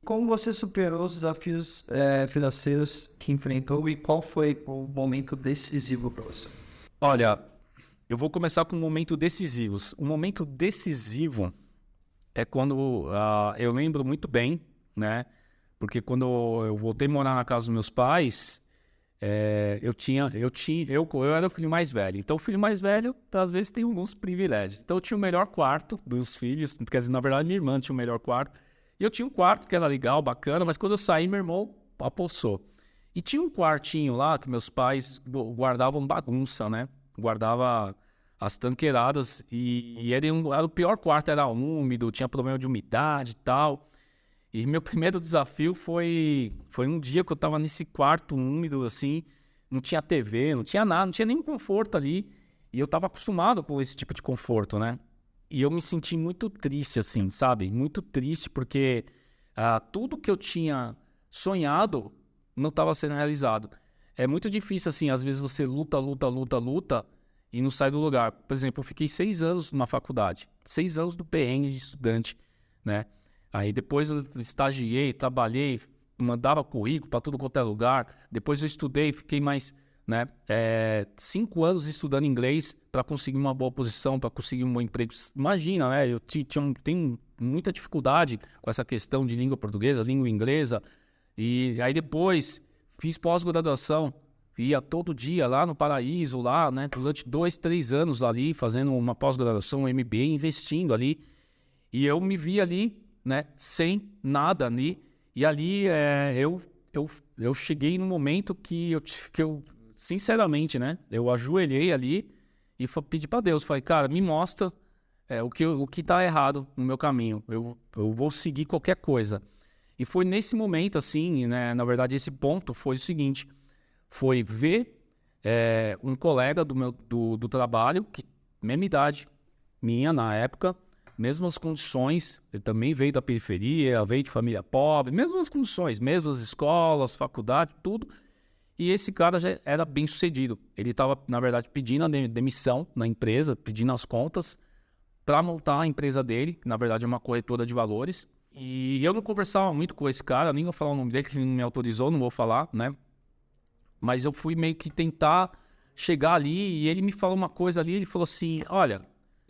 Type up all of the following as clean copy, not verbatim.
como você superou os desafios financeiros que enfrentou e qual foi o momento decisivo para você? Olha, eu vou começar com um momento decisivos. O momento decisivo é quando eu lembro muito bem, né? Porque quando eu voltei a morar na casa dos meus pais, eu era o filho mais velho. Então, o filho mais velho, às vezes, tem alguns privilégios. Então, eu tinha o melhor quarto dos filhos. Quer dizer, na verdade, minha irmã tinha o melhor quarto. E eu tinha um quarto que era legal, bacana, mas quando eu saí, meu irmão apossou. E tinha um quartinho lá que meus pais guardavam bagunça, né? Guardava as tanqueiradas e era o pior quarto, era úmido, tinha problema de umidade e tal. E meu primeiro desafio foi um dia que eu tava nesse quarto úmido, assim, não tinha TV, não tinha nada, não tinha nenhum conforto ali. E eu tava acostumado com esse tipo de conforto, né? E eu me senti muito triste, assim, sabe? Muito triste porque tudo que eu tinha sonhado não estava sendo realizado. É muito difícil, assim, às vezes você luta, luta, luta, luta e não sai do lugar. Por exemplo, eu fiquei 6 anos na faculdade, 6 anos do perrengue de estudante, né? Aí depois eu estagiei, trabalhei, mandava currículo para tudo quanto é lugar. Depois eu estudei, fiquei mais, né, 5 anos estudando inglês para conseguir uma boa posição, para conseguir um bom emprego. Imagina, né? Eu tenho muita dificuldade com essa questão de língua portuguesa, língua inglesa. E aí depois fiz pós-graduação, ia todo dia lá no Paraíso, lá, né, durante 2, 3 anos ali, fazendo uma pós-graduação, um MBA, investindo ali. E eu me vi ali, né, sem nada ali. E ali eu cheguei num momento que eu sinceramente, né, eu ajoelhei ali e pedi para Deus, falei, cara, me mostra o que tá errado no meu caminho. Eu vou seguir qualquer coisa. E foi nesse momento, assim, né, na verdade, esse ponto foi o seguinte, foi ver um colega do trabalho, que mesma idade minha na época, mesmas condições, ele também veio da periferia, veio de família pobre, mesmas condições, mesmas escolas, faculdade, tudo. E esse cara já era bem sucedido. Ele estava, na verdade, pedindo a demissão na empresa, pedindo as contas para montar a empresa dele, que na verdade é uma corretora de valores. E eu não conversava muito com esse cara, nem vou falar o nome dele, que ele não me autorizou, não vou falar, né? Mas eu fui meio que tentar chegar ali e ele me falou uma coisa ali, ele falou assim, olha,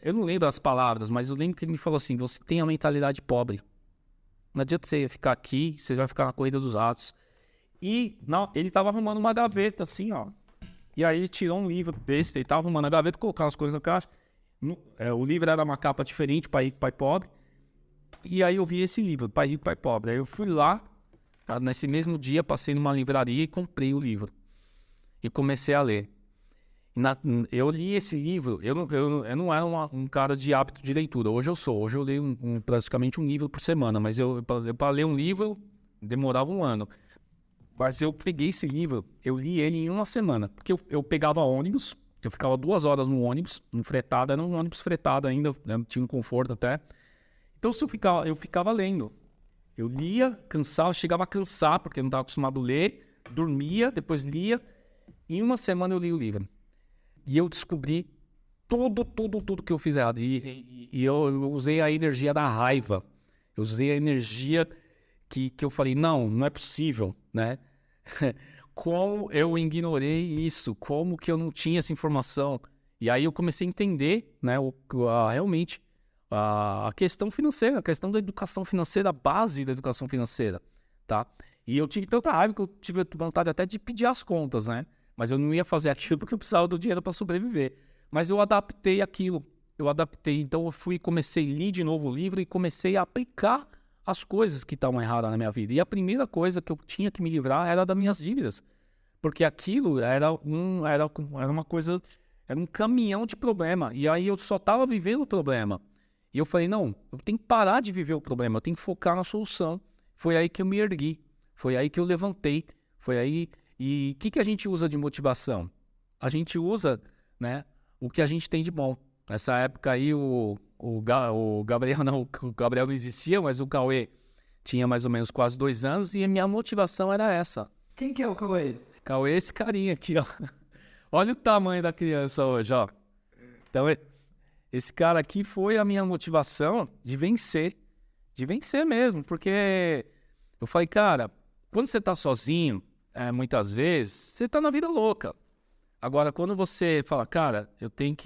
eu não lembro as palavras, mas eu lembro que ele me falou assim, você tem a mentalidade pobre. Não adianta você ficar aqui, você vai ficar na corrida dos ratos. E não, ele tava arrumando uma gaveta assim, ó. E aí ele tirou um livro desse, ele tava arrumando a gaveta, colocando as coisas no caixa. O livro era uma capa diferente, Pai Rico, Pai Pobre. E aí eu vi esse livro, Pai Rico, Pai Pobre. Aí eu fui lá, nesse mesmo dia, passei numa livraria e comprei o livro. E comecei a ler. Eu li esse livro, eu não era um cara de hábito de leitura. Hoje eu sou, hoje eu leio praticamente um livro por semana. Mas para ler um livro, demorava um ano. Mas eu peguei esse livro, eu li ele em uma semana. Porque eu pegava ônibus, eu ficava 2 horas no ônibus, no fretado, era um ônibus fretado ainda, né, tinha um conforto até. Então eu ficava lendo. Eu lia, cansava, chegava a cansar, porque eu não estava acostumado a ler, dormia, depois lia. Em uma semana eu li o livro. E eu descobri tudo que eu fiz errado. E eu usei a energia da raiva. Eu usei a energia que eu falei, não é possível, né? Como eu ignorei isso? Como que eu não tinha essa informação? E aí eu comecei a entender, né, realmente a questão financeira, a questão da educação financeira, a base da educação financeira, tá? E eu tive tanta raiva que eu tive vontade até de pedir as contas, né? Mas eu não ia fazer aquilo porque eu precisava do dinheiro para sobreviver. Mas eu adaptei aquilo, então eu comecei a ler de novo o livro e comecei a aplicar as coisas que estavam erradas na minha vida. E a primeira coisa que eu tinha que me livrar era das minhas dívidas. Porque aquilo era uma coisa, era um caminhão de problema. E aí eu só estava vivendo o problema. E eu falei, não, eu tenho que parar de viver o problema, eu tenho que focar na solução. Foi aí que eu me ergui, foi aí que eu levantei, foi aí... E o que a gente usa de motivação? A gente usa, né, o que a gente tem de bom. Nessa época aí o Gabriel o Gabriel não existia, mas o Cauê tinha mais ou menos quase 2 anos e a minha motivação era essa. Quem que é o Cauê? Cauê é esse carinha aqui, ó. Olha o tamanho da criança hoje, ó. Então, esse cara aqui foi a minha motivação de vencer mesmo, porque Eu falei, cara, quando você tá sozinho, muitas vezes, você tá na vida louca. Agora, quando você fala, cara, eu tenho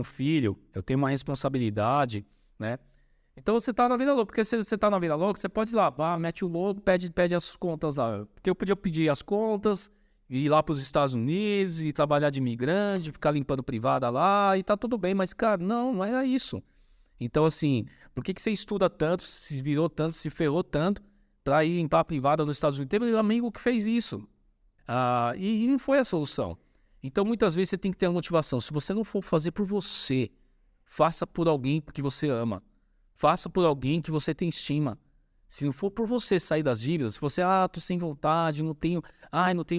um filho, eu tenho uma responsabilidade, né? Então você tá na vida louca, porque se você tá na vida louca, você pode ir lá, mete o louco, pede as contas lá. Porque eu podia pedir as contas, ir lá para os Estados Unidos e trabalhar de imigrante, ficar limpando privada lá e tá tudo bem, mas cara, não era isso. Então assim, por que você estuda tanto, se virou tanto, se ferrou tanto para ir limpar a privada nos Estados Unidos? Teve um amigo que fez isso. E não foi a solução. Então muitas vezes você tem que ter uma motivação. Se você não for fazer por você, faça por alguém que você ama. Faça por alguém que você tem estima. Se não for por você sair das dívidas, se você, tô sem vontade, não tenho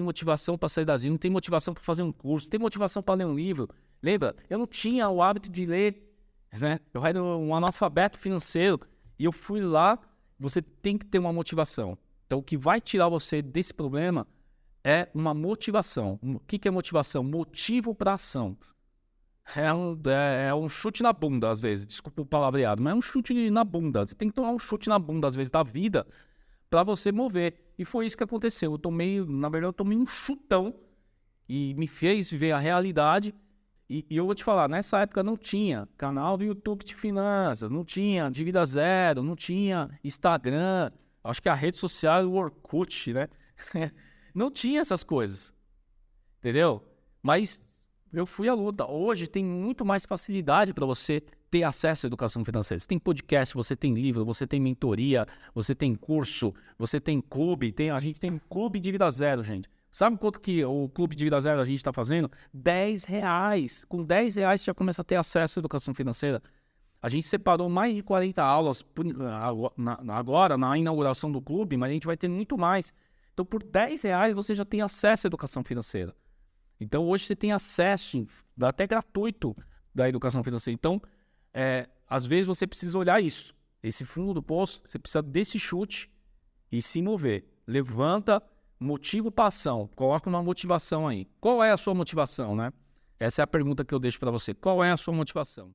motivação para sair das dívidas, não tenho motivação para fazer um curso, não tenho motivação para ler um livro. Lembra? Eu não tinha o hábito de ler, né? Eu era um analfabeto financeiro e eu fui lá. Você tem que ter uma motivação. Então, o que vai tirar você desse problema é uma motivação. O que é motivação? Motivo para ação. É um chute na bunda, às vezes. Desculpa o palavreado, mas é um chute na bunda. Você tem que tomar um chute na bunda, às vezes, da vida para você mover. E foi isso que aconteceu. Na verdade, eu tomei um chutão e me fez ver a realidade. E eu vou te falar, nessa época não tinha canal do YouTube de finanças, não tinha Dívida Zero, não tinha Instagram. Acho que a rede social é o Orkut, né? Não tinha essas coisas, entendeu? Mas eu fui à luta. Hoje tem muito mais facilidade para você ter acesso à educação financeira. Você tem podcast, você tem livro, você tem mentoria, você tem curso, você tem clube. A gente tem clube Dívida Zero, gente. Sabe quanto que o clube Dívida Zero a gente está fazendo? R$10. Com R$10 você já começa a ter acesso à educação financeira. A gente separou mais de 40 aulas agora na inauguração do clube, mas a gente vai ter muito mais. Então, por R$10 você já tem acesso à educação financeira. Então, hoje você tem acesso, até gratuito, da educação financeira. Então, às vezes você precisa olhar isso. Esse fundo do poço, você precisa desse chute e se mover. Levanta, motivo para ação. Coloca uma motivação aí. Qual é a sua motivação, né? Essa é a pergunta que eu deixo para você. Qual é a sua motivação?